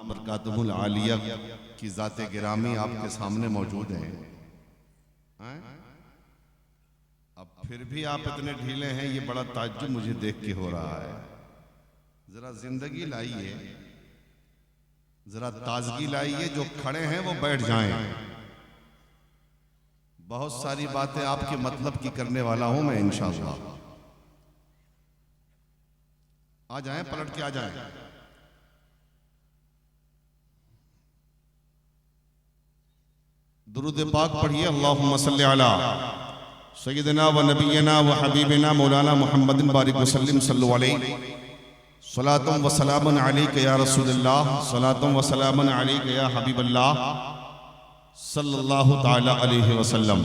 बरकातुहुल आलिया की ज़ात गिरामी आपके सामने मौजूद हैं। अब फिर भी आप इतने ढीले हैं, ये बड़ा ताज्जुब मुझे देख के हो रहा है। जरा जिंदगी लाइए, जरा ताजगी लाइए, जो खड़े हैं वो बैठ जाएं। बहुत सारी बातें आपके मतलब की करने वाला हूं मैं इंशाअल्लाह। आ जाएं, पलट के आ जाएं। दुरूद पाक पढ़िए। अल्लाहुम्मा सल्ली अला सय्यिदिना व नबियना व हबीबिना मौलाना मुहम्मदिन बारिक वसल्लिम सल्लल्लाहु अलैहि सलातुम व सलामुन अलैका या रसूलल्लाह, सलातुम व सलामुन अलैका या हबीबल्लाह सल्लल्लाहु ताला अलैहि वसल्लम।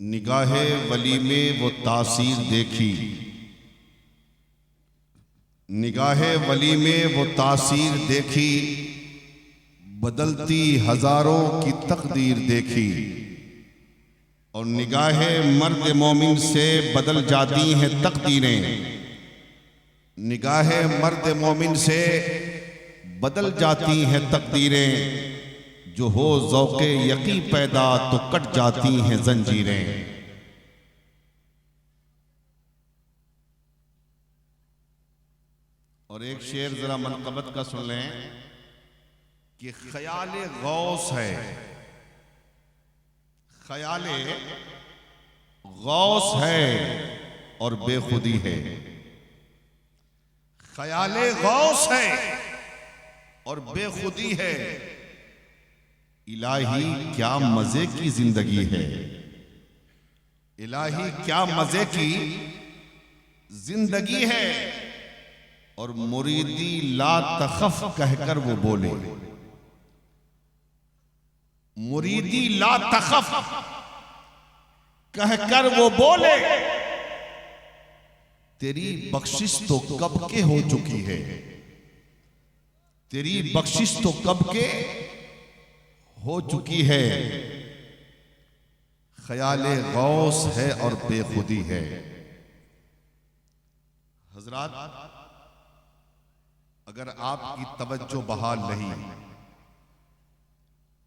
निगाहे वली में वो तासीर देखी, निगाहे वली में वो तासीर देखी, बदलती हजारों की तकदीर देखी। और निगाहे मर्द मोमिन से बदल जाती हैं तकदीरें, निगाहे मर्द मोमिन से बदल जाती हैं तकदीरें। जो हो ज़ौक़े यकी पैदा तो कट जाती हैं जंजीरें। और एक शेर जरा मनक़बत का सुन लें कि ख्याले गौस है, ख्याले गौस है और बेखुदी है। ख्याले गौस है और बेखुदी है। इलाही क्या मजे की जिंदगी है, इलाही क्या मजे की जिंदगी है। और मुरीदी ला तखफ कहकर वो बोले, मुरीदी ला तखफ कहकर वो बोले, तेरी बख्शिश तो कब के हो चुकी है, तेरी बख्शिश तो कब के हो चुकी है। ख्याले गौस है और बेखुदी है। हजरात, अगर आपकी तवज्जो बहाल नहीं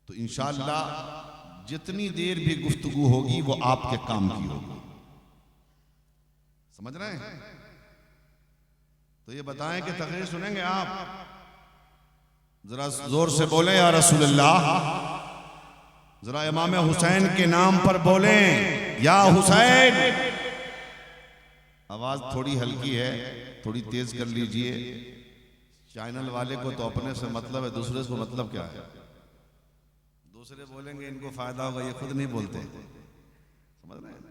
तो इंशाअल्लाह जितनी देर भी गुफ्तगू होगी वो आपके काम की होगी। समझ रहे हैं? तो ये बताएं कि तकरीर सुनेंगे आप? जरा जोर से बोलें या रसूलल्लाह। जरा इमाम हुसैन के नाम पर बोलें या हुसैन। आवाज थोड़ी हल्की है, थोड़ी तेज कर लीजिए। चैनल वाले को तो अपने से मतलब है, दूसरे से मतलब क्या है? दूसरे बोलेंगे इनको फायदा होगा, ये खुद नहीं बोलते। समझ रहे हैं?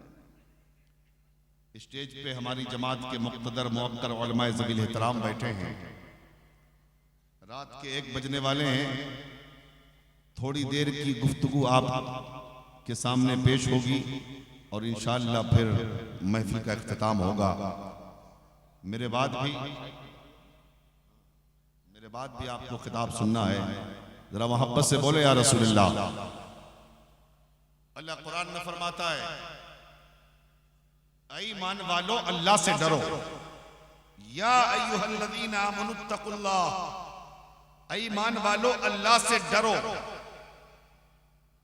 स्टेज पे हमारी जमात के मुक़्तदर मुअक्कर उलमाए ज़वील एहतराम बैठे हैं। रात के 1 बजने वाले हैं। थोड़ी देर की गुफ्तगू आप के सामने पेश होगी और इंशाअल्लाह फिर महफिल का इख्तिताम होगा। मेरे बाद भी आपको खिताब सुनना है। जरा मोहब्बत से बोले या रसूलल्लाह। अल्लाह कुरान में फरमाता है, ऐ ईमान वालो अल्लाह से डरो। या अय्युहल्लज़ीना आमनुत्तकुल्लाह, ऐ ईमान वालो अल्लाह से डरो।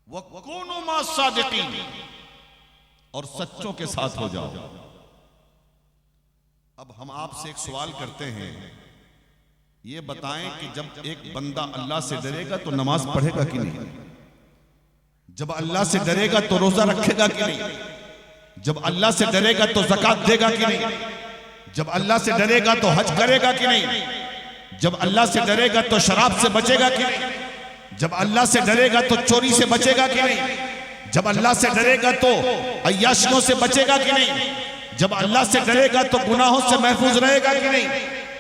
वकुनू मास्सादिकीन, और सच्चों के साथ हो जाओ। अब हम आपसे एक सवाल करते हैं, ये बताएं कि जब एक बंदा अल्लाह से डरेगा तो नमाज पढ़ेगा कि नहीं? जब अल्लाह से डरेगा तो रोजा रखेगा कि नहीं? जब अल्लाह से डरेगा तो ज़कात देगा कि नहीं? जब अल्लाह से डरेगा तो हज करेगा कि नहीं? जब अल्लाह से डरेगा तो शराब से बचेगा कि नहीं? जब अल्लाह से डरेगा तो चोरी से बचेगा कि नहीं? जब अल्लाह से डरेगा तो अय्याशियों से बचेगा कि नहीं? जब अल्लाह से डरेगा तो गुनाहों से महफूज रहेगा कि नहीं?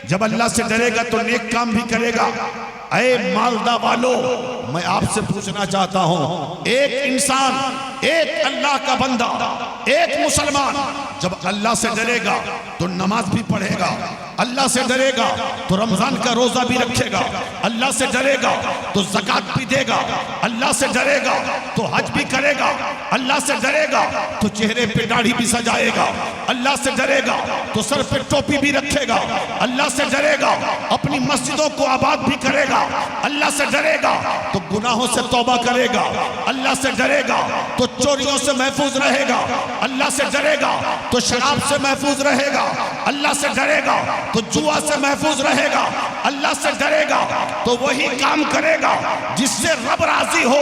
जब अल्लाह से डरेगा तो नेक काम भी करेगा। ऐ मालदा वालों, मैं आपसे पूछना चाहता हूं, एक इंसान, एक अल्लाह का बंदा, एक मुसलमान जब अल्लाह से डरेगा तो नमाज भी पढ़ेगा, अल्लाह से डरेगा तो रमजान का रोजा भी रखेगा, अल्लाह से डरेगा तो ज़कात भी देगा, अल्लाह से डरेगा तो हज भी करेगा, अल्लाह से डरेगा तो चेहरे पे दाढ़ी भी सजाएगा, अल्लाह से डरेगा तो सर पे टोपी भी रखेगा, अल्लाह से डरेगा अपनी मस्जिदों को आबाद भी करेगा, अल्लाह से डरेगा तो गुनाहों से तौबा करेगा, अल्लाह से डरेगा तो चोरियों से महफूज रहेगा, अल्लाह से डरेगा तो शराब से महफूज रहेगा, अल्लाह से डरेगा तो जुआ से महफूज रहेगा, अल्लाह से डरेगा तो वही काम करेगा जिससे रब राजी हो,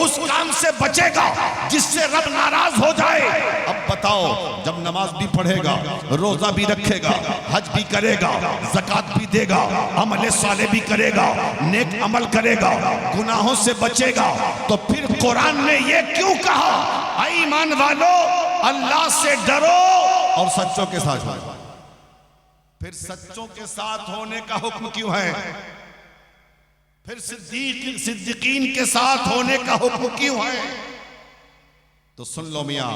उस काम से बचेगा जिससे रब नाराज हो जाए। अब बताओ, जब नमाज भी पढ़ेगा, रोजा भी रखेगा, हज भी करेगा, ज़कात भी देगा, अमल साले भी करेगा, नेक अमल करेगा, गुनाहों से बचेगा, तो फिर कुरान ने ये क्यों कहा, ऐ ईमान वालों अल्लाह से डरो और सच्चों के साथ हो। फिर सच्चों के साथ होने का हुक्म क्यों है? फिर सिद्दीकीन के साथ होने का हुक्म क्यों है? तो सुन लो मियां,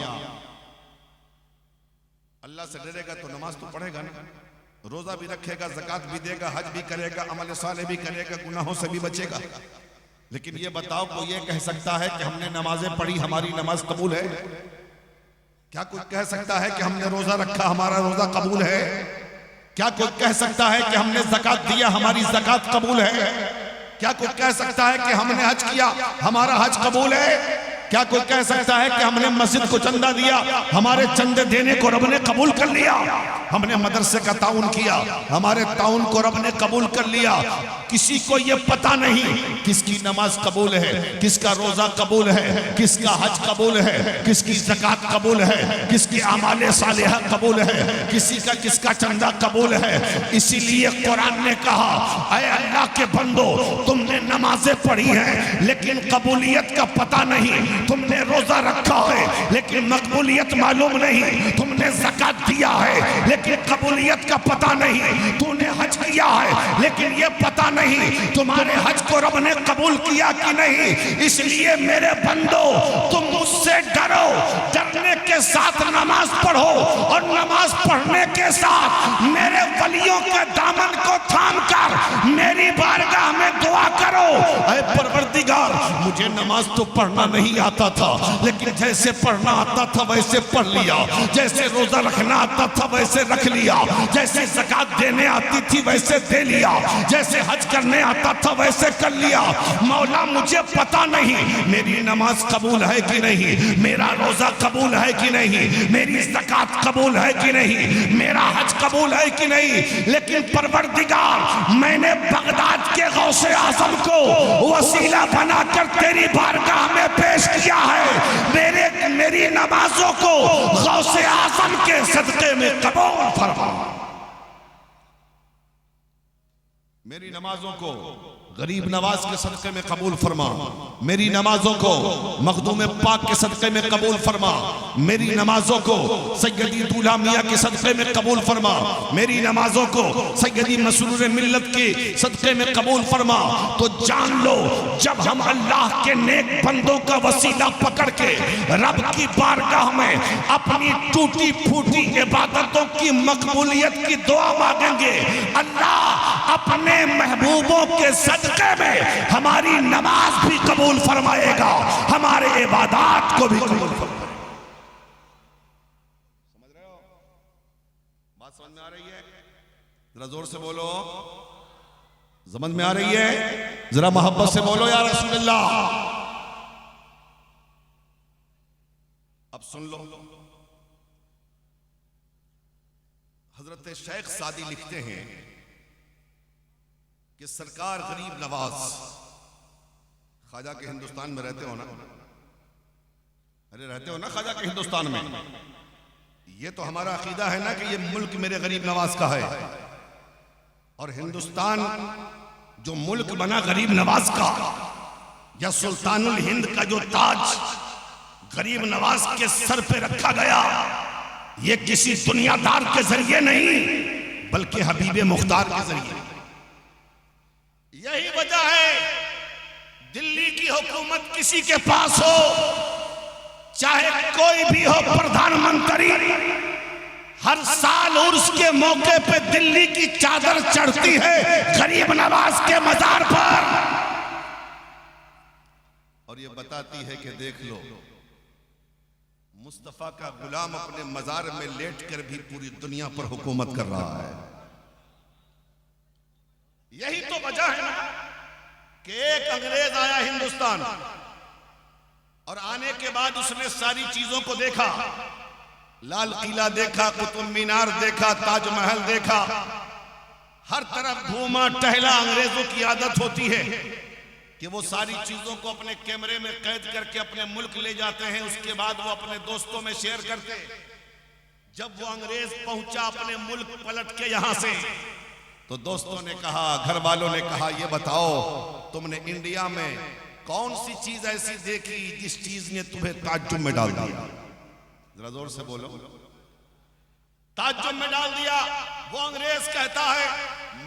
अल्लाह से डरेगा तो नमाज तो पढ़ेगा ना, रोजा भी रखेगा, ज़कात भी देगा, हज भी करेगा, अमल साले भी करेगा, गुनाहों से भी बचेगा। लेकिन ये बताओ, कोई ये कह सकता है कि हमने नमाजें पढ़ी हमारी नमाज कबूल है? क्या कोई कह सकता है कि हमने रोजा रखा हमारा रोजा कबूल है? क्या कोई कह सकता है कि हमने ज़कात दिया हमारी ज़कात कबूल है? क्या कोई कह सकता है कि हमने हज किया हमारा हज कबूल है? क्या कोई कह सकता है कि हमने मस्जिद को चंदा दिया हमारे चंदे देने को रब ने कबूल कर लिया? हमने मदरसे का ताउन किया हमारे ताउन को रब ने कबूल कर लिया? किसी को ये पता नहीं किसकी नमाज कबूल है, किसका रोजा कबूल है, किसका हज कबूल है, किसकी ज़कात कबूल है, किसकी आमाले सालेहा कबूल है, किसका चंदा कबूल है। इसीलिए कुरान ने कहा, ऐ अल्लाह के बंदो, तुमने नमाजें पढ़ी हैं लेकिन कबूलियत का पता नहीं, तुमने रोजा रखा है लेकिन मकबूलियत मालूम नहीं, तुमने ज़कात दिया है लेकिन कबूलियत का पता नहीं, तूने हज किया है लेकिन ये पता नहीं तुम्हारे हज को रब ने कबूल किया कि नहीं। इसलिए मेरे बंदो, तुम मुझसे डरो, डरने के साथ नमाज पढ़ो और नमाज पढ़ने के साथ मेरे वलियों के दामन को थाम कर मेरी बारगाह में दुआ करो, ऐ परवरदिगार मुझे नमाज तो पढ़ना नहीं आता था लेकिन जैसे पढ़ना आता था वैसे पढ़ लिया, जैसे रोजा रखना आता था वैसे रख लिया, जैसे ज़कात देने आती थी वैसे दे लिया, जैसे हज करने आता था वैसे कर लिया। मौला मुझे पता नहीं मेरी नमाज कबूल है कि नहीं, मेरा रोजा कबूल है कि नहीं, मेरी ज़कात कबूल है कि नहीं, मेरा हज कबूल है कि नहीं, लेकिन परवरदिगार मैंने बगदाद के गौसे आज़म को वसीला बनाकर तेरी बारगाह में पेश किया है, मेरी नमाजों को गौसे आज़म के सदक़े में कबूल फरमा, मेरी नमाजों को गरीब नवाज के सदक़े में कबूल फरमा, मेरी नमाजों को मखदूम पाक के सदक़े में कबूल फरमा, मेरी नमाजों को सैयदी दूल्हा मियाँ के सदक़े में कबूल फरमा, मेरी नमाजों को सैयदी मसरूर मिल्लत के सदक़े में कबूल फरमा। तो जान लो, जब हम अल्लाह के नेक बंदों का वसीला पकड़ के रब की बारगाह में अपनी टूटी फूटी इबादतों की मकबूलियत की दुआ मांगेंगे, अल्लाह अपने महबूबों के सदक़े में हमारी नमाज भी कबूल फरमाएगा, हमारे इबादत को भी कबूल फरमाएगा। समझ रहे हो? बात समझ में आ रही है? जरा जोर से बोलो, समझ में आ रही है? जरा मोहब्बत से बोलो या रसूलुल्लाह। अब सुन लो, हजरत शेख सादी लिखते हैं कि सरकार गरीब नवाज, ख्वाजा के हिंदुस्तान में रहते हो ना? अरे रहते हो ना ख्वाजा के हिंदुस्तान में? ये तो हमारा अकीदा है ना कि ये मुल्क मेरे गरीब नवाज का है, और हिंदुस्तान जो मुल्क बना गरीब नवाज का, या सुल्तानुल हिंद का जो ताज गरीब नवाज के सर पे रखा गया, ये किसी दुनियादार के जरिए नहीं बल्कि हबीब मुख्तार के जरिए। यही वजह है दिल्ली की हुकूमत किसी के पास हो, चाहे कोई भी हो प्रधानमंत्री, हर साल उर्स के मौके पे दिल्ली की चादर चढ़ती है गरीब नवाज के मजार पर, और ये बताती है कि देख लो मुस्तफा का गुलाम अपने मजार में लेटकर भी पूरी दुनिया पर हुकूमत कर रहा है। यही तो वजह है ना कि एक अंग्रेज आया हिंदुस्तान और आने के बाद उसने सारी चीजों को देखा, लाल किला देखा, कुतुब मीनार देखा, ताजमहल देखा, हर तरफ घूमा टहला। अंग्रेजों की आदत होती है कि वो सारी चीजों को अपने कैमरे में कैद करके अपने मुल्क ले जाते हैं, उसके बाद वो अपने दोस्तों में शेयर करते। जब वो अंग्रेज पहुंचा अपने मुल्क पलट के यहां से, तो दोस्तों ने कहा, घर वालों ने कहा, ये बताओ तुमने इंडिया में कौन सी चीज ऐसी देखी जिस चीज ने तुम्हें ताज्जुब में डाल दिया? जरा जोर से बोलो। ताज्जुब में डाल दिया। वो अंग्रेज कहता है,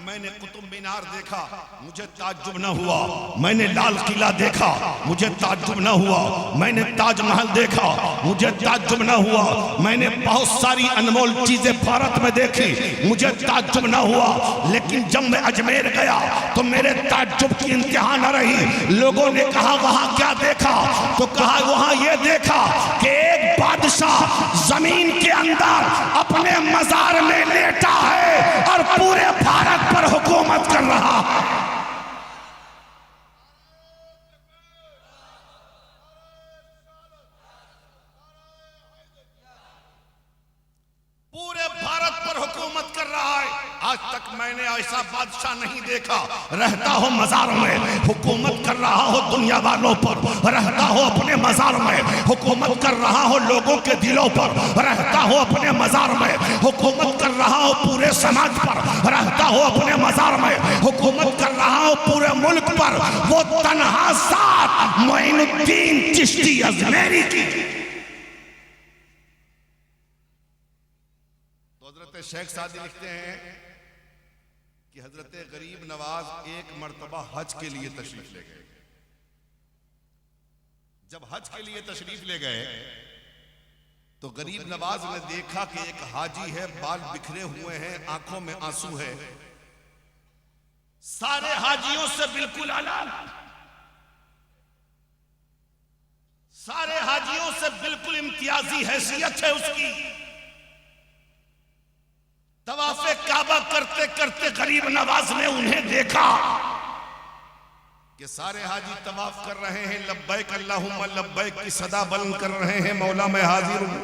मैंने कुतुब मीनार देखा, मुझे ताज्जुब न हुआ। मैंने लाल किला देखा, मुझे ताज्जुब न हुआ। मैंने ताजमहल देखा, मुझे ताज्जुब न हुआ। मैंने बहुत सारी अनमोल चीजें भारत में देखी, मुझे ताज्जुब न हुआ। लेकिन जब मैं अजमेर गया तो मेरे ताज्जुब की इंतहा न रही। लोगों ने कहा वहां क्या देखा? तो कहा वहां ये देखा कि एक बादशाह जमीन के अंदर अपने मजार में लेटा है और पूरे भारत पर हुकूमत कर रहा है। पूरे भारत पर हुकूमत कर रहा है। आज तक मैंने ऐसा बादशाह नहीं देखा। रहता हो मजार में, हुकूमत कर रहा हो दुनिया वालों पर। रहता हो अपने मजार में, हुकूमत कर रहा हो लोगों के दिलों पर। रहता हो अपने मजार में, हुकूमत कर रहा हो पूरे समाज पर। रहता हो अपने मजार में, हुकूमत कर रहा हो पूरे मुल्क पर। वो तन्हा साथ मोइनुद्दीन चिश्ती अजमेरी की। हजरत शेख सादी लिखते हैं कि हजरत गरीब नवाज एक मर्तबा हज के लिए तशरीफ ले गए। जब हज के लिए तशरीफ ले गए तो गरीब नवाज ने देखा कि एक हाजी है, बाल बिखरे हुए हैं, आंखों में आंसू है, सारे हाजियों से बिल्कुल अलग, सारे हाजियों से बिल्कुल इम्तियाजी हैसियत है उसकी। तवाफ़े काबा करते करते गरीब नवाज ने उन्हें देखा कि सारे हाजी तवाफ कर रहे हैं, लब्बैक अल्लाहुम्मा लब्बैक की सदा बुलंद कर रहे हैं, मौला मैं हाजिर हूं।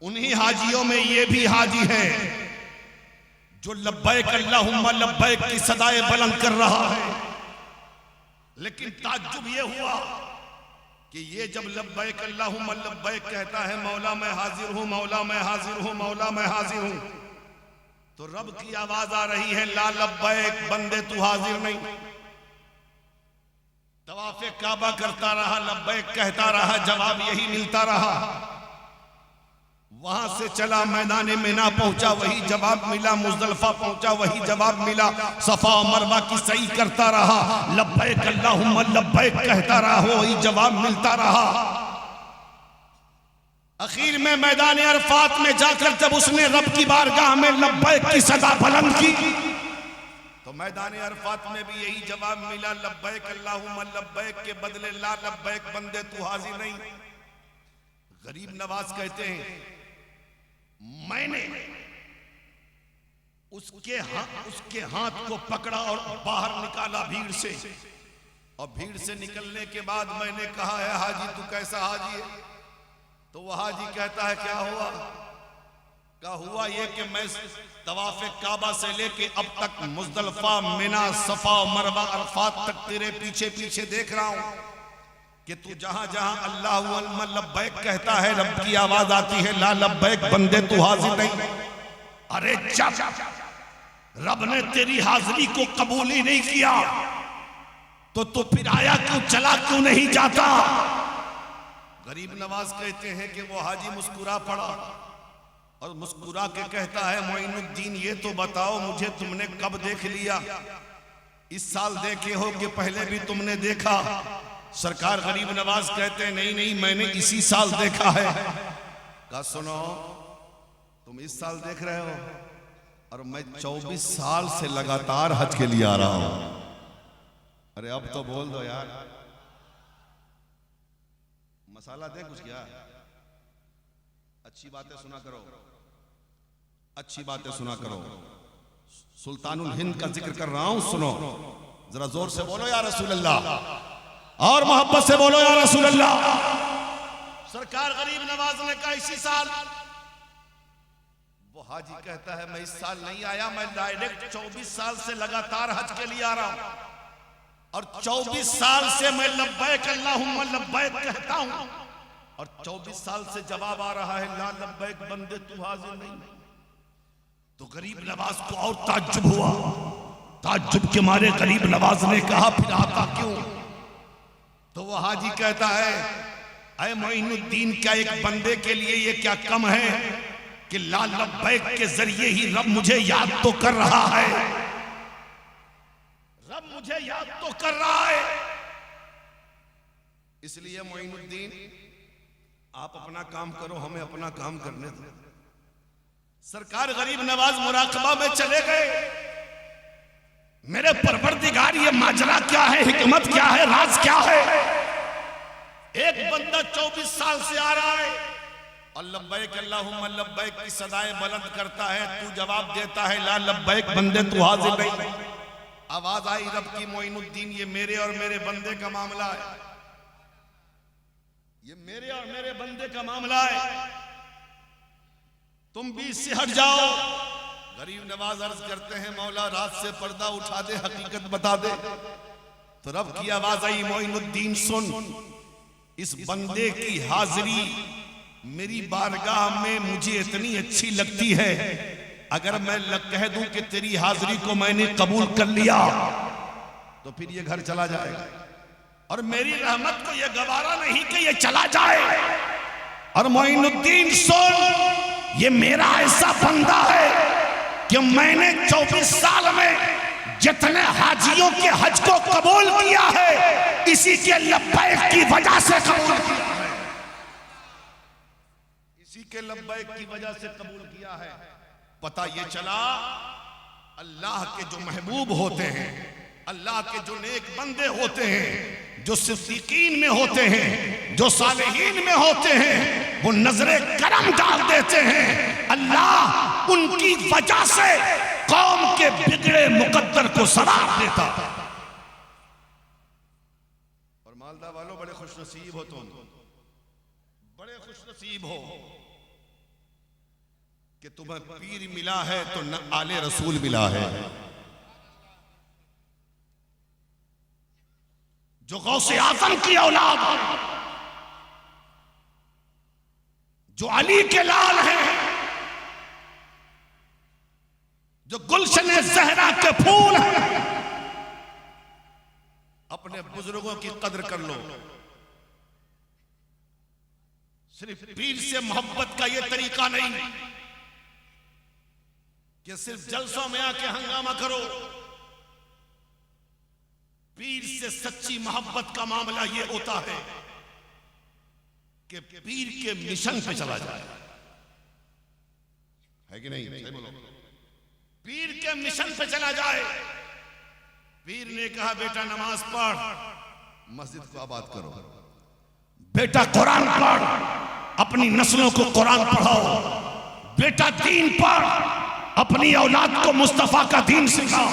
उन्हीं हाजियों में ये भी हाजी है जो लब्बैक अल्लाहुम्मा लब्बैक की सदाएं बुलंद कर रहा है। लेकिन ताज्जुब ये हुआ कि ये जब लब्बैक अल्लाहुम्मा लब्बैक कहता है, मौला मैं हाजिर हूं, मौला मैं हाजिर हूं, मौला मैं हाजिर हूं, तो रब की आवाज आ रही है, ला लब्बैक बंदे तू हाजिर नहीं। तवाफ़े काबा करता रहा, लब्बैक कहता रहा, जवाब यही मिलता रहा। वहां से चला मैदान मिना पहुंचा, वही जवाब मिला। मुज़दलिफा पहुंचा, वही जवाब मिला। सफा और मरवा की सही करता रहा, लब्बैक अल्लाहुम्मा लब्बैक कहता रहा, वही जवाब मिलता रहा। आखिर में मैदान अरफात में जाकर जब उसने रब की बारगाह में लब्बैक की सदा बुलंद की, तो मैदान अरफात में भी यही जवाब मिला, लब्बैक अल्लाहुम्मा लब्बैक के बदले ला लब्बैक बंदे तू हाजिर नहीं। गरीब नवाज कहते हैं, मैंने उसके हाथ को पकड़ा और बाहर निकाला भीड़ से, और भीड़ से निकलने के बाद मैंने कहा, है हाजी तू कैसा हाजी है? तो वह हाजी कहता है, क्या हुआ? क्या हुआ ये कि मैं तवाफ़े काबा से लेके अब तक मुज़दलिफा, मिना, सफा, मरवा, अरफात तक तेरे पीछे पीछे देख रहा हूं कि तू जहां जहां अल्लाहुम्मा लब्बैक कहता है, रब की आवाज आती है, ला लब्बैक बंदे तू हाजिर नहीं। अरे जब रब ने तेरी हाजिरी को कबूल ही नहीं किया तो तू फिर आया क्यों, चला क्यों नहीं जाता? गरीब नवाज कहते हैं कि वो हाजी मुस्कुरा पड़ा और मुस्कुरा के कहता है, मोइनुद्दीन ये तो बताओ मुझे तुमने कब देख लिया? इस साल देखे हो कि पहले भी तुमने देखा? सरकार गरीब नवाज कहते हैं, नहीं नहीं मैंने इसी साल देखा है। कहा सुनो, तुम इस साल देख रहे हो और मैं 24 साल से लगातार हज के लिए आ रहा हूं। अरे अब तो बोल दो यार, मसाला दे कुछ क्या। अच्छी बातें सुना करो, अच्छी बातें सुना करो। सुल्तानुल हिंद का जिक्र कर रहा हूं, सुनो जरा जोर से बोलो या रसूल अल्लाह, और मोहब्बत से बोलो या रसूल अल्लाह। सरकार गरीब नवाज ने कहा इसी साल, वो हाजी कहता है मैं इस साल नहीं आया, मैं डायरेक्ट 24 साल से लगातार हज के लिए आ रहा हूं और 24 साल से मैं लब्बैक अल्लाहुम्मा लब्बैक कहता हूं और 24 साल से जवाब आ रहा है ला लब्बैक बंदे तू हाजिर नहीं। तो गरीब नवाज को और ताज्जुब हुआ, ताज्जुब के मारे गरीब नवाज ने कहा फिर आता क्यों। तो वो हाजी कहता है ऐ मोइनुद्दीन, क्या एक बंदे के लिए ये क्या कम है कि ला लब्बैक के जरिए ही रब मुझे याद तो कर रहा है, रब मुझे याद तो कर रहा है। इसलिए मोइनुद्दीन आप अपना काम करो, हमें अपना काम करने दो। सरकार गरीब नवाज मुराकबा में चले गए। मेरे परवरदिगार ये माजरा क्या है, हिकमत क्या है, राज क्या है। एक बंदा 24 साल से आ रहा है और लब्बैक अल्लाहुम्मा लब्बैक की सदाएं बुलंद करता है, तू जवाब देता है ला लब्बैक बंदे तू हाजिर नहीं। आवाज आई रब की, मोइनुद्दीन ये मेरे और मेरे बंदे का मामला है, ये मेरे और मेरे बंदे का मामला है, तुम बीच से हट जाओ। गरीब नवाज अर्ज करते हैं मौला रात से पर्दा उठा दे, हकीकत बता दे। तो रब की आवाज आई मोइनुद्दीन सुन, इस बंदे की हाजिरी मेरी बारगाह में मुझे इतनी अच्छी लगती है, अगर मैं कह दूं कि तेरी हाजिरी को मैंने कबूल कर लिया तो फिर ये घर चला जाएगा और मेरी रहमत को ये गवारा नहीं कि ये चला जाए। और मोइनुद्दीन सुन, ये मेरा ऐसा बंदा है कि मैंने 24 साल में जितने हाजियों के हज को कबूल किया है इसी के लब्बैक की वजह से कबूल किया है, इसी के लब्बैक की वजह से कबूल किया है। पता ये चला अल्लाह के जो महबूब होते हैं, अल्लाह के जो नेक बंदे होते हैं, जो सिद्दीकीन में होते हैं, जो सालिहीन में होते हैं, वो नजरे करम डाल देते हैं। अल्लाह उनकी वजह से कौम के बिगड़े मुकद्दर को सवार देता। और मालदा वालों बड़े खुशनसीब हो तुम, बड़े खुशनसीब हो कि तुम्हें पीर मिला है तो न आले रसूल मिला है। जो गौसे आजम की औलाद, जो अली के लाल हैं, जो गुलशन ज़हरा के फूल हैं, अपने बुजुर्गों की कदर कर लो। सिर्फ पीर से मोहब्बत का यह तरीका नहीं कि सिर्फ जलसों में आके हंगामा करो। पीर से सच्ची मोहब्बत का मामला यह होता है कि पीर के मिशन पे चला जाए, है कि नहीं? सही बोलो। पीर के मिशन पे चला जाए। पीर ने कहा बेटा नमाज पढ़, मस्जिद को आबाद करो, बेटा कुरान पढ़, अपनी नस्लों को कुरान पढ़ाओ, बेटा दीन पढ़, अपनी औलाद को मुस्तफा का दीन सिखाओ,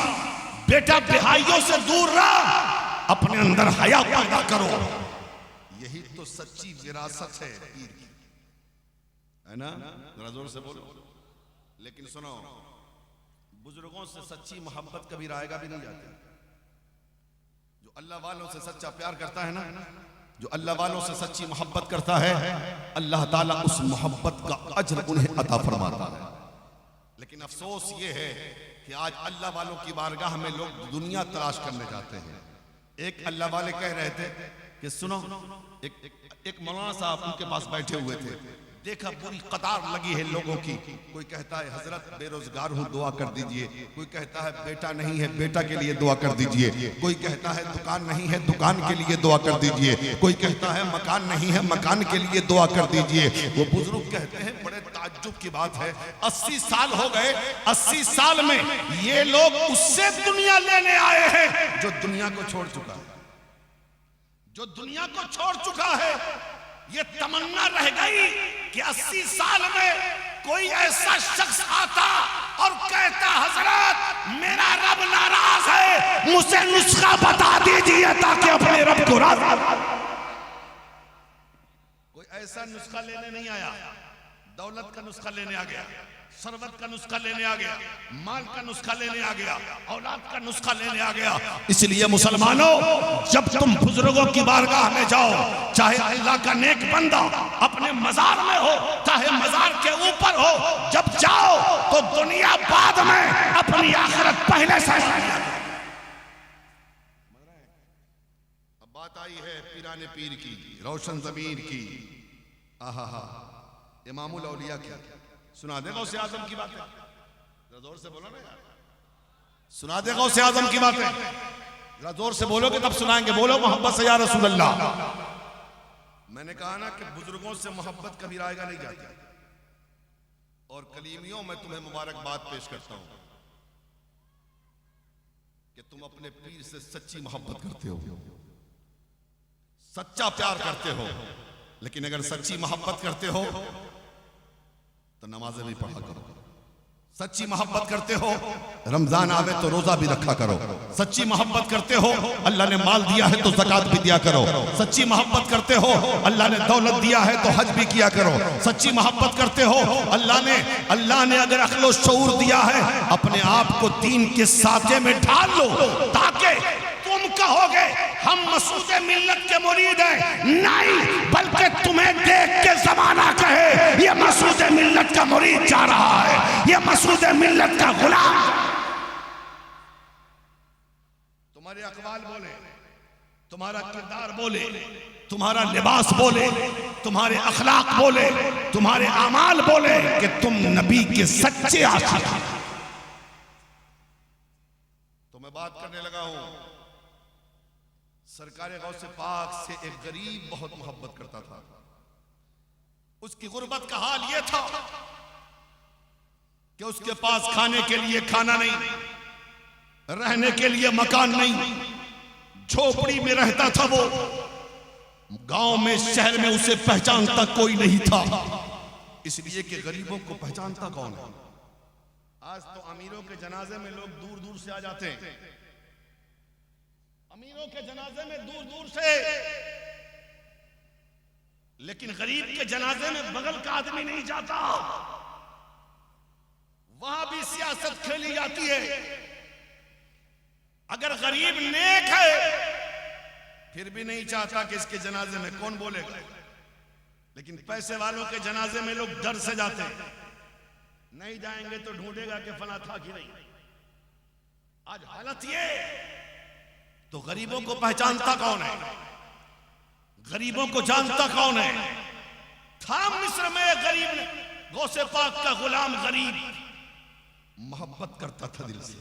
बेटा बेहाइयों से दूर रह, अपने अंदर हया पैदा करो। यही तो सच्ची विरासत है पीर की, है ना? जरा जोर से बोलो। लेकिन सुनो, बुजुर्गों से सच्ची मोहब्बत कभी रायगा भी नहीं जाती। जो अल्लाह वालों से सच्चा प्यार करता है ना, जो अल्लाह वालों से सच्ची मोहब्बत करता है, अल्लाह ताला उस मोहब्बत का अजर उन्हें अता फरमाता है। लेकिन अफसोस ये है कि आज अल्लाह वालों की बारगाह में लोग दुनिया तलाश करने जाते हैं। एक अल्लाह वाले कह रहे थे कि सुनो, एक मौलाना साहब उनके पास बैठे हुए थे, देखा पूरी कतार लगी है लोगों की। कोई कहता है हजरत बेरोजगार हूँ दुआ कर दीजिए, कोई कहता है बेटा नहीं है बेटा के लिए दुआ कर दीजिए, कोई कहता है दुकान नहीं है दुकान के लिए दुआ कर दीजिए, कोई कहता है मकान नहीं है मकान के लिए दुआ कर दीजिए। वो बुजुर्ग कहते हैं बड़े ताज्जुब की बात है, 80 साल हो गए, 80 साल में ये लोग उससे दुनिया लेने आए हैं जो दुनिया को छोड़ चुका है, जो दुनिया को छोड़ चुका है। ये तमन्ना रह गई कि 80 साल में कोई ऐसा शख्स आता और कहता हजरत मेरा रब नाराज है, मुझे नुस्खा बता दीजिए ताकि अपने रब को राजी। कोई ऐसा नुस्खा लेने नहीं आया, दौलत का नुस्खा लेने आ गया, सरवत का नुस्खा लेने आ गया, माल का नुस्खा लेने आ गया, औलाद का नुस्खा लेने आ गया। इसलिए मुसलमानों, जब तुम बुजुर्गों की बारगाह में जाओ, चाहे अल्लाह का नेक बंदा अपने मजार में हो, चाहे मजार के ऊपर हो, जब जाओ तो दुनिया बाद में, अपनी आखिरत पहले से। अब बात आई है पीराने पीर की, रोशन ज़मीर की, आहा इमामुल औलिया की। सुना दे गौसे आजम की बातें, जरा जोर से बोलो ना यार, सुना दे गौसे आजम की बातें, जरा जोर से बोलोगे तब सुनाएंगे। बोलो मोहब्बत से या रसूल अल्लाह। मैंने कहा ना कि बुजुर्गों से मोहब्बत कभी आएगा नहीं जाती। और कलीमियों में तुम्हें मुबारकबाद पेश करता हूं कि तुम अपने पीर से सच्ची मोहब्बत करते हो, सच्चा प्यार करते हो। लेकिन अगर सच्ची मोहब्बत करते हो तो नमाजें भी पढ़ा करो, सच्ची मोहब्बत करते हो रमजान आवे तो रोजा भी रखा करो, सच्ची मोहब्बत करते हो अल्लाह ने माल दिया है तो ज़कात भी दिया करो, सच्ची मोहब्बत करते हो अल्लाह ने दौलत दिया है तो हज भी किया करो, सच्ची मोहब्बत करते हो अल्लाह ने अगर अक्ल व शऊर दिया है अपने आप को दीन के साथे में ढाल लो, ताकि तुम कहोगे हम मसूद मिल्लत के मुरीद हैं, नहीं बल्कि तुम्हें देख के जमाना कहे ये मसूद मिल्लत का मुरीद जा रहा है, ये मसूद मिल्लत का गुलाम। तुम्हारे अक़वाल बोले, तुम्हारा किरदार बोले, तुम्हारा लिबास बोले, तुम्हारे अखलाक बोले, तुम्हारे अमाल बोले कि तुम नबी के सच्चे आशिक। तो मैं बात करने लगा हूं, सरकारे गौसे पाक से एक गरीब बहुत मोहब्बत करता था। उसकी गुर्बत का हाल यह था कि उसके पास खाने के लिए खाना नहीं, रहने के लिए मकान नहीं, झोपड़ी में रहता था वो। गांव में शहर में उसे पहचानता कोई नहीं था, इसलिए कि गरीबों को पहचानता कौन है। आज तो अमीरों के जनाजे में लोग दूर दूर से आ जाते हैं, अमीरों के जनाजे में दूर दूर से, लेकिन गरीब के जनाजे में बगल का आदमी नहीं जाता। वहां भी सियासत खेली जाती है। अगर गरीब नेक है फिर भी नहीं चाहता कि इसके जनाजे में कौन बोलेगा, लेकिन पैसे वालों के जनाजे में लोग डर से जाते हैं, नहीं जाएंगे तो ढूंढेगा कि फला था कि नहीं। आज हालत ये, तो गरीबों को पहचानता कौन है, गरीबों को जानता कौन है। था मिस्र में गरीब ने, गौसे पाक का गुलाम गरीब, मोहब्बत करता था दिल से,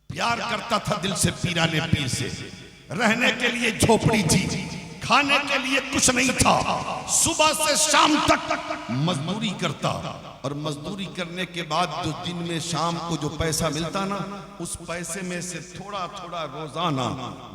प्यार करता था दिल से पीराने पीर से। रहने के लिए झोपड़ी थी, खाने के लिए कुछ नहीं था, सुबह से शाम तक मजदूरी करता, और मजदूरी करने के बाद जो दिन में शाम को जो पैसा मिलता ना, उस पैसे में से थोड़ा थोड़ा रोजाना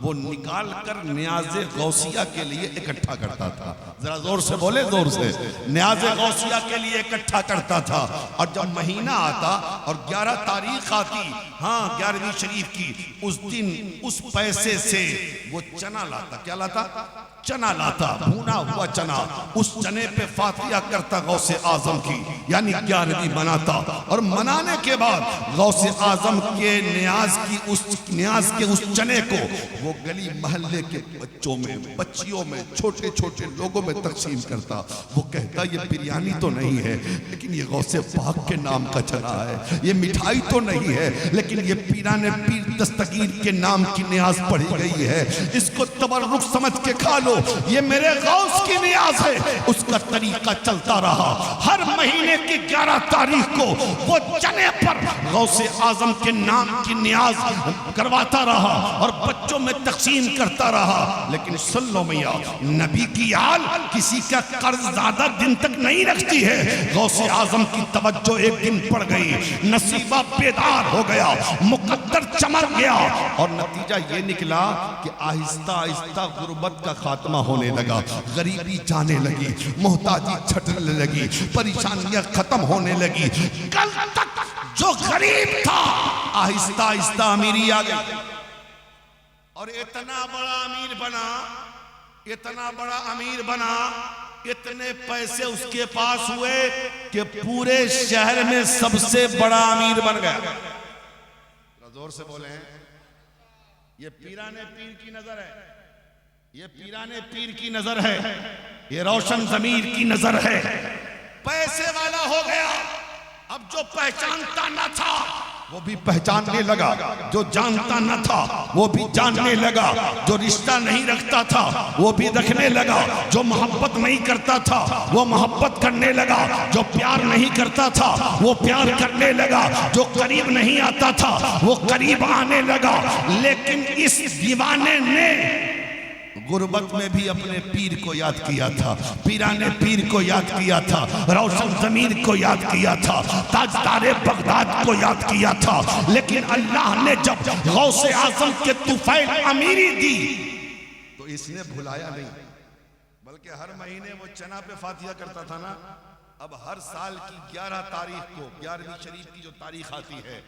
वो निकाल कर न्याज़े गौसिया के लिए इकट्ठा करता था। जरा जोर से बोले, जोर से, न्याज़े गौसिया के लिए इकट्ठा करता था। और जब महीना आता और 11 तारीख आती, हाँ 11वीं शरीफ की, उस दिन उस पैसे से वो चना लाता। क्या लाता? चना लाता, भुना हुआ चना। उस चने पे फातिया करता गौसे आजम की, यानी 11वीं मनाता। और मनाने के बाद गौसे आजम के न्याज के उस चने को वो गली मोहल्ले के बच्चों में, बच्चियों में, छोटे छोटे लोगों में तकसीम करता। वो कहता ये बिरयानी तो नहीं है, लेकिन ये गौसे पाक के नाम का चना है। ये मिठाई तो नहीं है, लेकिन ये पीराने पीर दस्तगीर के नाम की न्याज पढ़ी गई है। इसको तबर्रुक समझ के खा लो, वालों, ये मेरे गौस की नियाज है। उसका तरीका चलता रहा। हर महीने की 11 तारीख को वो चने पर गौसे आजम के नाम की नियाज करवाता रहा और बच्चों में तकसीम करता रहा। लेकिन सुन लो मैया, नबी की आल किसी का कर्ज ज्यादा दिन तक नहीं रखती है। गौसे आजम की तवज्जो एक दिन पड़ गई, नसीबा बेदार हो गया, मुकद्दर चमक गया और नतीजा ये निकला कि आहिस्ता आहिस्ता गुर्बत का खात्मा होने लगा, गरीबी जाने लगी, मोहताजी छटने लगी, परेशानियां खत्म होने लगी। कल तक जो गरीब था आहिस्ता आहिस्ता अमीरी आ गई और इतना बड़ा अमीर बना, इतना बड़ा अमीर बना, इतने पैसे उसके पास हुए कि पूरे शहर में सबसे बड़ा अमीर बन गया। जोर से बोले, ये पीराने पीर की नजर है, ये पीराने पीर की नजर है, ये रोशन जमीर की नजर है। पैसे वाला हो गया। अब जो पहचानता न था वो भी पहचानने लगा, जो जानता न था वो भी जानने लगा, जो रिश्ता नहीं रखता था वो भी रखने लगा, जो मोहब्बत नहीं करता था वो मोहब्बत करने लगा, जो प्यार नहीं करता था वो प्यार करने लगा, जो करीब नहीं आता था वो करीब आने लगा। लेकिन इस दीवाने ने गुर्बत में भी अपने पीर को याद किया था, पीराने पीर को याद किया था, रोशन ज़मीर को याद किया था, ताजदारे बगदाद को याद किया था। लेकिन अल्लाह ने जब गौसे आज़म के तुफैल अमीरी दी तो इसने भुलाया नहीं, बल्कि हर महीने वो चना पे फातिहा करता था ना। अब हर साल की 11 तारीख को, 11वीं शरीफ की जो तारीख आती है,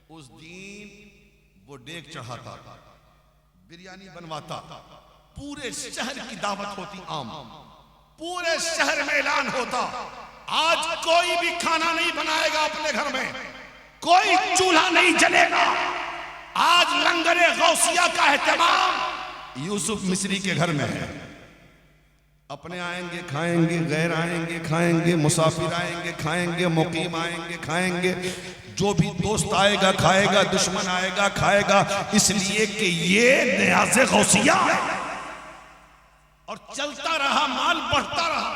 उस दिन वो डेग चढ़ाता, बिरयानी बनवाता, पूरे शहर की दावत होती आम, पूरे शहर में ऐलान होता, आज कोई भी खाना नहीं बनाएगा अपने घर में, कोई चूल्हा नहीं जलेगा, आज लंगरे गौसिया का एहतमाम यूसुफ मिस्री के घर में है। अपने आएंगे खाएंगे, गैर आएंगे खाएंगे, मुसाफिर आएंगे खाएंगे, मुकीम आएंगे खाएंगे, जो भी दोस्त आएगा खाएगा, दुश्मन आएगा खाएगा, इसलिए कि ये नियाज़े गौसिया है। और चलता रहा, माल बढ़ता रहा।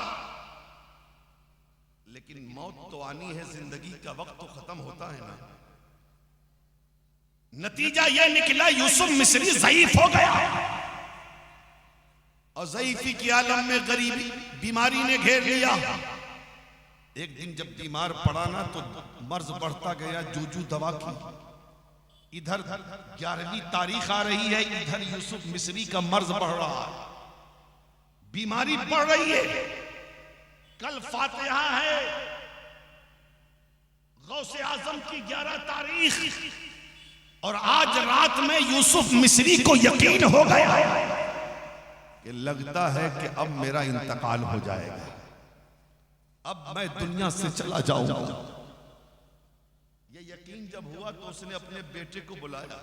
लेकिन मौत तो आनी है, जिंदगी का वक्त तो खत्म होता है ना। नतीजा यह निकला, यूसुफ मिस्री ज़ईफ हो गया और ज़ईफी के आलम में गरीबी बीमारी ने घेर लिया। एक दिन जब बीमार पड़ा ना तो मर्ज बढ़ता गया, जूजू दवा की। इधर 11वीं तारीख आ रही है, इधर यूसुफ मिस्री का मर्ज बढ़ रहा है, बीमारी बढ़ रही है। कल फातिहा है, गौसे आजम की 11 तारीख और आज रात में यूसुफ मिस्री को यकीन हो गया कि लगता है कि अब मेरा इंतकाल हो जाएगा, अब मैं दुनिया से चला जाऊंगा। ये यकीन जब हुआ तो उसने अपने बेटे को बुलाया,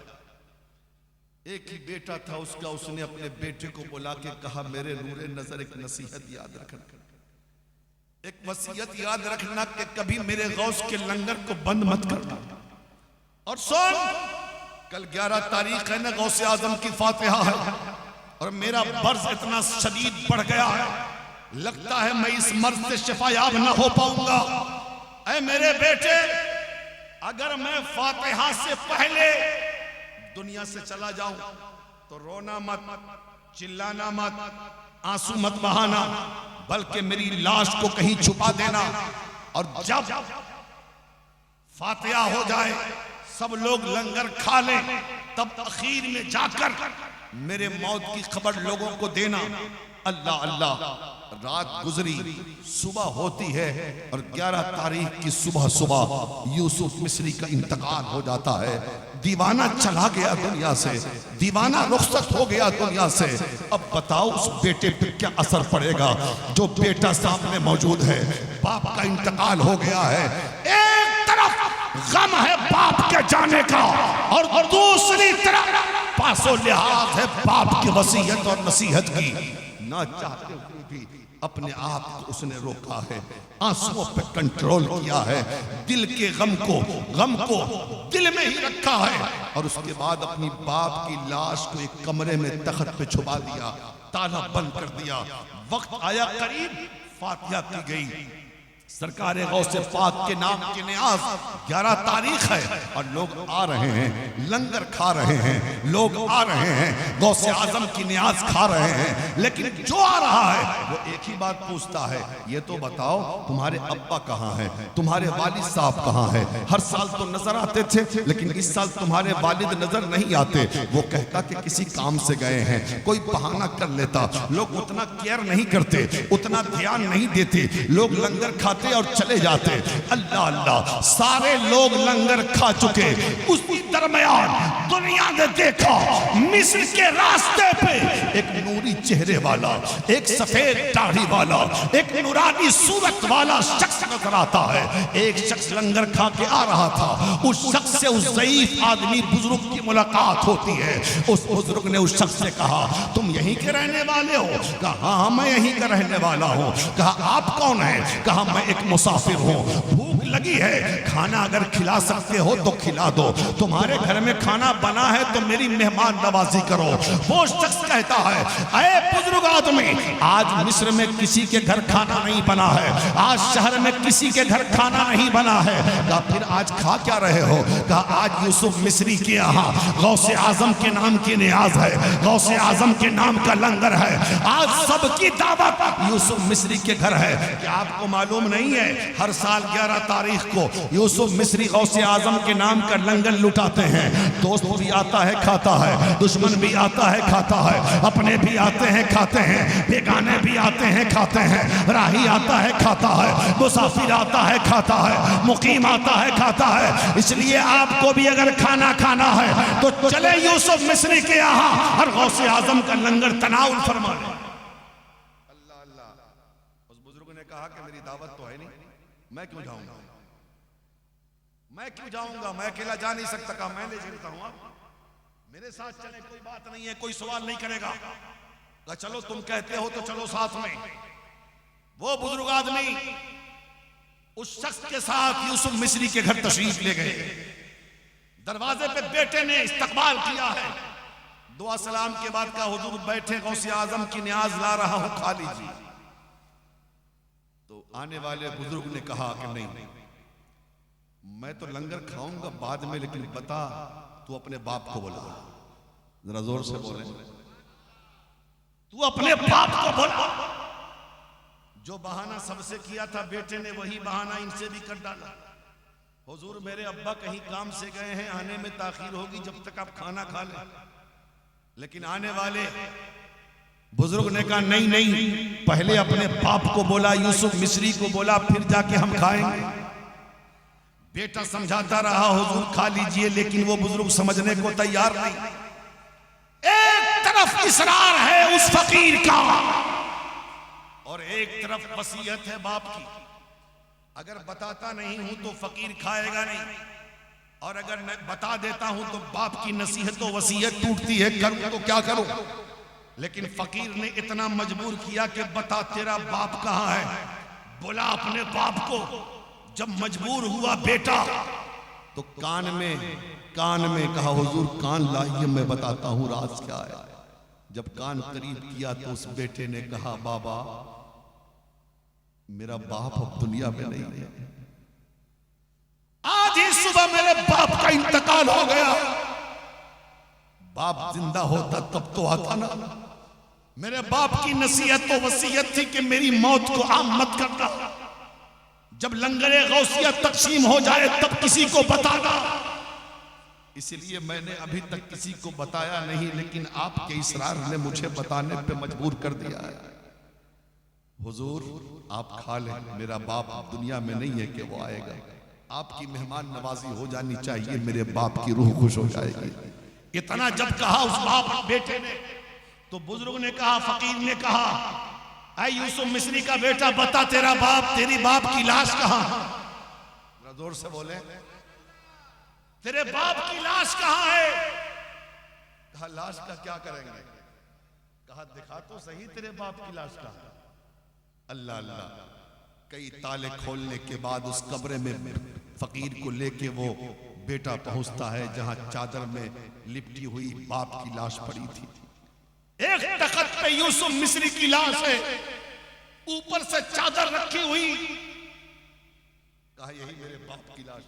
एक ही बेटा था उसका, उसने अपने बेटे को बुला के कहा, मेरे नूरे नजर एक नसीहत याद रखना, एक वसीयत याद रखना कि कभी मेरे गौस के लंगर को बंद मत करना। और सुन, कल 11 तारीख है ना, गौसे आजम की फातिहा है और मेरा बर्ज इतना शदीद बढ़ गया है, लगता है मैं इस मर्ज से शिफायाब ना हो पाऊंगा। ऐ मेरे बेटे, अगर मैं फातिहा से पहले दुनिया से चला जाऊं तो रोना मत, चिल्लाना मत, आंसू मत बहाना, बल्कि मेरी लाश को कहीं छुपा देना। और जब फातिहा हो जाए, सब लोग लंगर खा लें, तब आखिर में जाकर मेरे मौत की खबर लोगों को देना। अल्लाह अल्लाह, रात गुजरी, सुबह होती है और 11 तारीख की सुबह सुबह यूसुफ मिस्री का इंतकाल हो जाता है। दीवाना चला गया दुनिया से, दीवाना रुखसत हो गया दुनिया से। अब बताओ उस बेटे पे क्या असर पड़ेगा जो बेटा सामने मौजूद है, बाप का इंतकाल हो गया है। एक तरफ गम है बाप के जाने का और दूसरी तरफ पासो लिहाज है बाप की वसीयत और नसीहत की। ना चाहते हुए भी अपने आप को उसने रोका है, आंसुओं पे कंट्रोल किया है, दिल के गम को दिल में ही रखा है और उसके बाद अपनी बाप की लाश को एक कमरे में तख्त पे छुपा दिया ताला बंद कर दिया। वक्त आया करीब, फातिहा की गई। सरकार गौसे पाक के नाम की नियाज 11 तारीख है और लोग आ रहे हैं, लंगर खा रहे हैं, लोग आ रहे हैं, गौसे आजम की नियाज खा रहे हैं। लेकिन जो आ रहा है वो एक ही बात पूछता है, ये तो बताओ तुम्हारे अब्बा कहाँ हैं, तुम्हारे वालिद साहब कहाँ हैं। हर साल तो नजर आते थे, लेकिन इस साल तुम्हारे वालिद नजर नहीं आते। वो कहता कि किसी काम से गए हैं, कोई बहाना कर लेता। लोग उतना केयर नहीं करते, उतना ध्यान नहीं देते। लोग लंगर खाते और चले जाते। अल्लाह अल्लाह, सारे लोग लंगर खा चुके। उस दरमियान दुनिया ने देखा मिस्र के रास्ते पे एक नूरी चेहरे वाला, एक सफेद दाढ़ी वाला, एक नूरानी सूरत वाला शख्स नजर आता है। एक शख्स लंगर खा के आ रहा था। उस शख्स से उस ज़ईफ आदमी बुजुर्ग की मुलाकात होती है। उस बुजुर्ग ने उस शख्स से कहा, तुम यहीं के रहने वाले हो? कहा हाँ मैं यहीं का रहने वाला हूँ। कहा आप कौन है? कहा मैं एक मुसाफिर हूँ, भूख लगी है, खाना अगर खिला सकते हो तो खिला दो। तुम्हारे घर में खाना बना है तो मेरी मेहमान नवाजी करो। वो शख्स कहता है, अरे बुजुर्ग आदमी, आज मिस्र में किसी के घर खाना नहीं बना है, आज शहर में किसी के घर खाना नहीं बना है। कहा फिर आज खा क्या रहे हो? कहा आज यूसुफ मिस्री के यहाँ गौसे आजम के नाम की नियाज है, गौसे आजम के नाम का लंगर है, आज सबकी दावत यूसुफ मिस्री के घर है। क्या आपको मालूम नहीं है हर साल 11 तारीख को यूसुफ मिस्री गौसे आजम के नाम का लंगर लुटाते हैं? दोस्त भी आता है खाता है, दुश्मन भी आता है खाता है, अपने भी आते हैं खाते हैं, बेगाने भी आते हैं खाते हैं, राही आता है खाता है, मुसाफिर आता है खाता है, मुकीम आता है खाता है। इसलिए आपको भी अगर खाना खाना है तो चले यूसुफ मिस्री के यहाँ और गौसे आजम का लंगर तनाउल फरमा ले। अल्लाह अल्लाह। उस बुजुर्ग ने कहा कि मेरी दावत तो है नहीं, मैं क्यों जाऊंगा, मैं क्यों जाऊंगा, मैं अकेला जा नहीं सकता। कहा मैं ले चलता हूं, मेरे साथ चले, कोई बात नहीं है, कोई सवाल नहीं करेगा। कहा चलो तुम कहते हो तो चलो साथ में। वो बुजुर्ग आदमी उस शख्स के साथ यूसुफ मिस्री के घर तशरीफ ले गए। दरवाजे पे बेटे ने इस्तकबाल किया है। दुआ सलाम के बाद का हुजूर बैठे, गौसे आजम की नियाज ला रहा हूं, खा लीजिए। तो आने वाले बुजुर्ग ने कहा कि नहीं, मैं तो लंगर खाऊंगा बाद में, लेकिन बता तू अपने बाप को बोला। जरा जोर से बोले, तू अपने बाप को बोला। जो बहाना सबसे किया था बेटे ने, वही बहाना इनसे भी कर डाला। हुजूर मेरे अब्बा कहीं काम से गए हैं, आने में ताखीर होगी, जब तक आप खाना खा लें। लेकिन आने वाले बुजुर्ग ने कहा नहीं नहीं, पहले अपने बाप को बोला, यूसुफ मिस्री को बोला, फिर जाके हम खाएंगे। बेटा समझाता रहा, हुजूर खा लीजिए, लेकिन वो बुजुर्ग समझने को तैयार नहीं। एक तरफ इसरार है उस फकीर का और एक तरफ वसीयत है बाप की। अगर बताता नहीं हूं तो फकीर खाएगा नहीं, और अगर बता देता हूं तो बाप की नसीहत तो वसीयत टूटती है, करूं तो क्या करूं। लेकिन फकीर ने इतना मजबूर किया कि बता तेरा बाप कहां है, बोला अपने बाप को। जब मजबूर हुआ बेटा तो कान में कहा, हुजूर कान लाइए मैं बताता हूं राज क्या है। जब कान करीब किया तो उस बेटे ने कहा, बाबा मेरा बाप अब दुनिया में नहीं है, आज ही सुबह मेरे बाप का इंतकाल हो गया। बाप जिंदा होता तब तो आता ना। मेरे बाप की नसीहत तो वसीयत थी कि मेरी मौत को आम मत करना, जब लंगरे गौसिया तकसीम हो जाए तब किसी को बताना। इसलिए मैंने अभी तक किसी को बताया नहीं, लेकिन आपके इसरार ने मुझे बताने पे मजबूर कर दिया है। हुजूर आप खा लें, मेरा बाप दुनिया में नहीं है कि वो आएगा। आपकी मेहमान नवाजी हो जानी चाहिए, मेरे बाप की रूह खुश हो जाएगी। इतना जब कहा उस बाप बेटे ने, तो बुजुर्ग ने कहा, फकीर ने कहा, ऐ यूसुफ मिस्री का बेटा बता तेरा बाप, तेरी बाप की लाश कहां? जोर से बोले, तेरे बाप की लाश कहां है? कहा लाश का क्या करेंगे? कहा दिखा तो सही तेरे बाप की लाश कहां। अल्लाह अल्लाह, कई ताले खोलने के बाद उस कब्र में फकीर को लेके वो बेटा पहुंचता है जहां चादर में लिपटी हुई बाप की लाश पड़ी थी। एक तख्त पे यूसुफ मिस्री की लाश है, ऊपर से चादर रखी हुई। कहा यही मेरे बाप की लाश।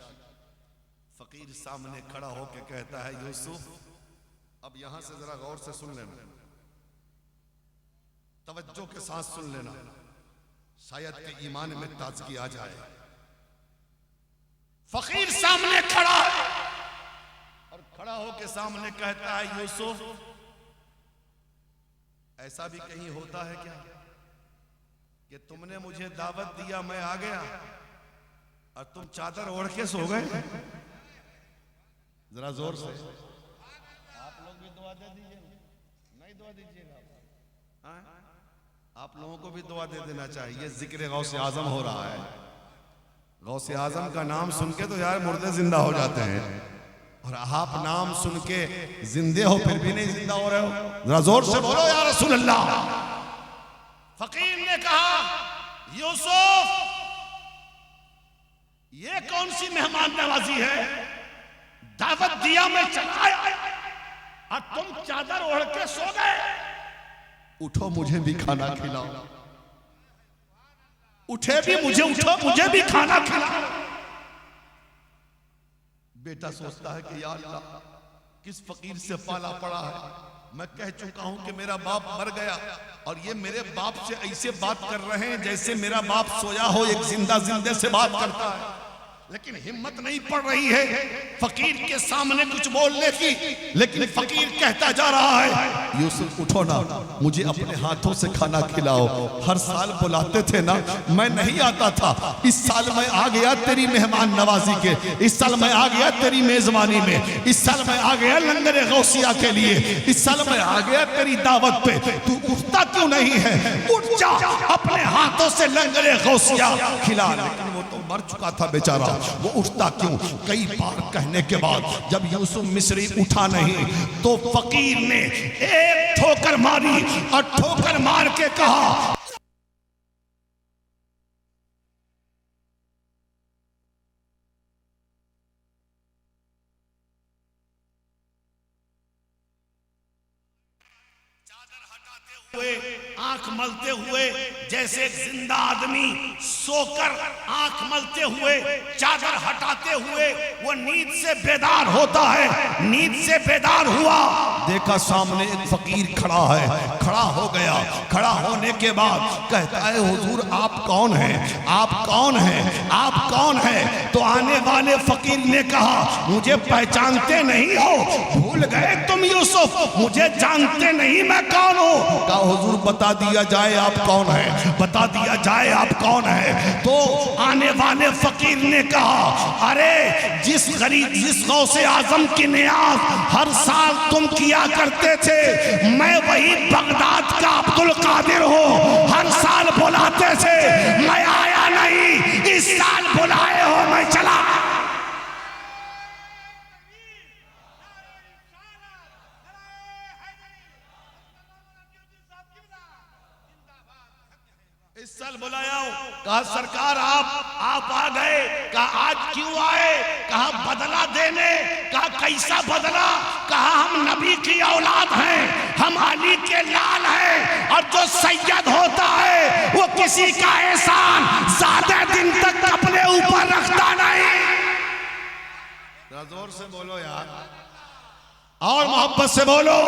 फकीर सामने खड़ा होकर कहता है यूसुफ, अब यहां से जरा गौर से सुन लेना, तवज्जो के साथ सुन लेना, शायद के ईमान में ताजगी आ जाए। फकीर सामने खड़ा है और खड़ा होकर सामने कहता है यूसुफ, ऐसा भी कहीं होता है क्या कि तुमने मुझे दावत दिया, मैं आ गया और तुम चादर ओढ़ के सो गए? जरा जोर से आप लोग भी दुआ दे दीजिए, नहीं दुआ दीजिएगा? आप लोगों को भी दुआ दे देना चाहिए। जिक्र गौसे आजम हो रहा है, गौसे आजम का नाम सुन के तो यार मुर्दे जिंदा हो जाते हैं, और आप नाम सुन के जिंदे हो फिर भी नहीं जिंदा हो रहे हो। जरा जोर से बोलो या रसूल अल्लाह। फकीर ने कहा यूसुफ, ये कौन सी मेहमान नवाजी है? दावत दिया मैं चला आया और तुम चादर ओढ़ के सो गए। उठो मुझे भी खाना खिलाओ। उठे भी मुझे, उठो मुझे भी खाना खिलाओ। बेटा सोचता है कि यार अल्लाह, किस फकीर से पाला पड़ा है। मैं कह चुका हूं कि मेरा बाप मर गया और ये मेरे बाप से ऐसे बात कर रहे हैं जैसे मेरा बाप सोया हो, एक जिंदा जिंदे से बात करता है। लेकिन हिम्मत नहीं पड़ रही है फकीर के सामने कुछ बोलने की। लेकिन फकीर कहता जा रहा है यूसुफ उठो ना, मुझे अपने हाथों से खाना खिलाओ। हर साल बुलाते थे ना, मैं नहीं आता था। इस साल मैं आ गया तेरी मेहमान नवाजी के, इस साल मैं आ गया तेरी मेजबानी में, इस साल मैं आ गया लंगर गौसिया के लिए, इस साल मैं आ गया तेरी दावत पे। तू उठता क्यों नहीं है? उठ जा, अपने हाथों से लंगर गौसिया खिला। लेकिन वो तो मर चुका था बेचारा, वो उठता क्यों? कई बार कहने के बाद जब यूसुफ मिस्री उठा नहीं तो फकीर ने एक ठोकर मारी और ठोकर मार के कहा आंख मलते हुए, जैसे एक जिंदा आदमी सोकर आंख मलते हुए, चादर हटाते हुए वो नींद से बेदार होता है। नींद से बेदार हुआ, देखा सामने एक फकीर खड़ा है। खड़ा हो गया, खड़ा होने के बाद कहता है हुजूर आप कौन हैं? आप कौन हैं? आप कौन हैं? तो आने वाले फकीर ने कहा मुझे पहचानते नहीं हो? भूल गए तुम यूसुफ? मुझे जानते नहीं मैं कौन हूं? कहा हुजूर बता दिया जाए आप कौन है, बता दिया जाए आप कौन है। तो आने वाले फकीर ने कहा अरे जिस गौसे आजम की नियाज हर साल तुम किया करते थे, मैं वही बगदाद का अब्दुल कादिर हूं। हर साल बुलाते थे, मैं आया नहीं, इस साल बुलाए हो मैं चला। इस साल बुलाया हो। कहा सरकार आप आ गए। कहा आज क्यों आए? कहा बदला देने। कहा कैसा बदला? कहा हम नबी की औलाद हैं, हम अली के लाल हैं, और जो सैयद होता है वो किसी का एहसान ज्यादा दिन तक अपने ऊपर रखता नहीं। जोर से बोलो यार, और मोहब्बत से बोलो।